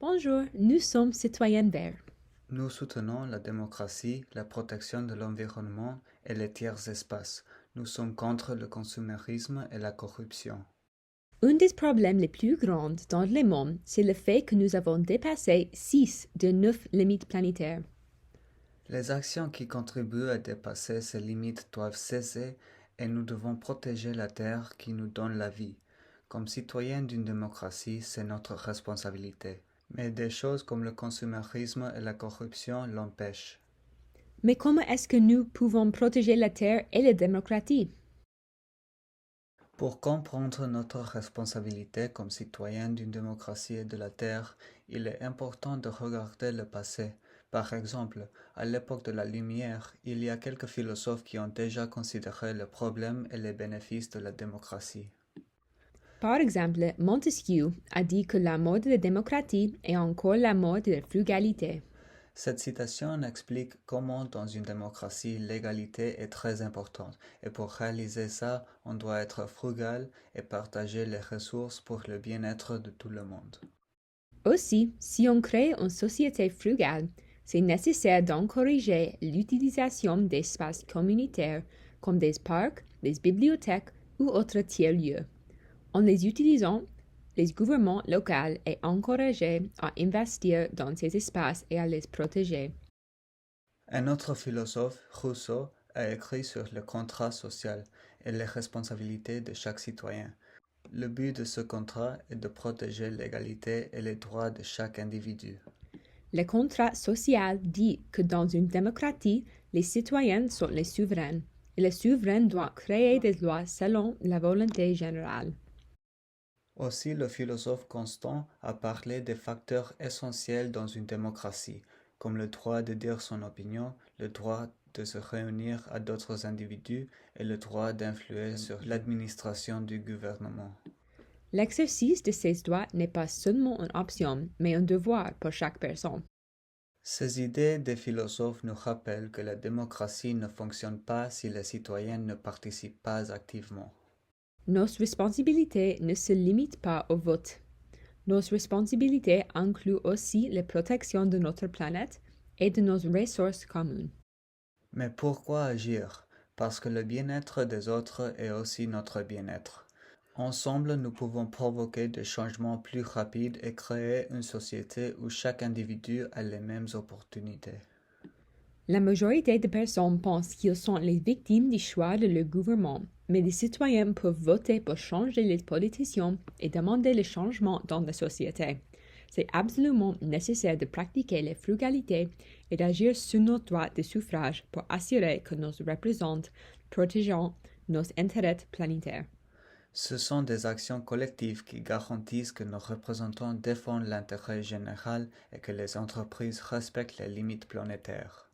Bonjour, nous sommes citoyens verts. Nous soutenons la démocratie, la protection de l'environnement et les tiers espaces. Nous sommes contre le consumérisme et la corruption. Un des problèmes les plus grands dans le monde, c'est le fait que nous avons dépassé 6 de 9 limites planétaires. Les actions qui contribuent à dépasser ces limites doivent cesser et nous devons protéger la terre qui nous donne la vie. Comme citoyens d'une démocratie, c'est notre responsabilité. Mais des choses comme le consumérisme et la corruption l'empêchent. Mais comment est-ce que nous pouvons protéger la Terre et la démocratie? Pour comprendre notre responsabilité comme citoyens d'une démocratie et de la Terre, il est important de regarder le passé. Par exemple, à l'époque de la Lumière, il y a quelques philosophes qui ont déjà considéré les problèmes et les bénéfices de la démocratie. Par exemple, Montesquieu a dit que la mode de la démocratie est encore la mode de la frugalité. Cette citation explique comment dans une démocratie l'égalité est très importante et pour réaliser ça, on doit être frugal et partager les ressources pour le bien-être de tout le monde. Aussi, si on crée une société frugale, c'est nécessaire d'encourager l'utilisation d'espaces communautaires comme des parcs, des bibliothèques ou autres tiers-lieux. En les utilisant, les gouvernements locaux est encouragé à investir dans ces espaces et à les protéger. Un autre philosophe, Rousseau, a écrit sur le contrat social et les responsabilités de chaque citoyen. Le but de ce contrat est de protéger l'égalité et les droits de chaque individu. Le contrat social dit que dans une démocratie, les citoyens sont les souverains et le souverain doit créer des lois selon la volonté générale. Aussi, le philosophe Constant a parlé des facteurs essentiels dans une démocratie, comme le droit de dire son opinion, le droit de se réunir à d'autres individus et le droit d'influer sur l'administration du gouvernement. L'exercice de ces droits n'est pas seulement une option, mais un devoir pour chaque personne. Ces idées des philosophes nous rappellent que la démocratie ne fonctionne pas si les citoyens ne participent pas activement. Nos responsabilités ne se limitent pas au vote. Nos responsabilités incluent aussi la protection de notre planète et de nos ressources communes. Mais pourquoi agir? Parce que le bien-être des autres est aussi notre bien-être. Ensemble, nous pouvons provoquer des changements plus rapides et créer une société où chaque individu a les mêmes opportunités. La majorité des personnes pensent qu'ils sont les victimes du choix de leur gouvernement, mais les citoyens peuvent voter pour changer les politiciens et demander le changement dans la société. C'est absolument nécessaire de pratiquer la frugalité et d'agir sur nos droits de suffrage pour assurer que nos représentants protègent nos intérêts planétaires. Ce sont des actions collectives qui garantissent que nos représentants défendent l'intérêt général et que les entreprises respectent les limites planétaires.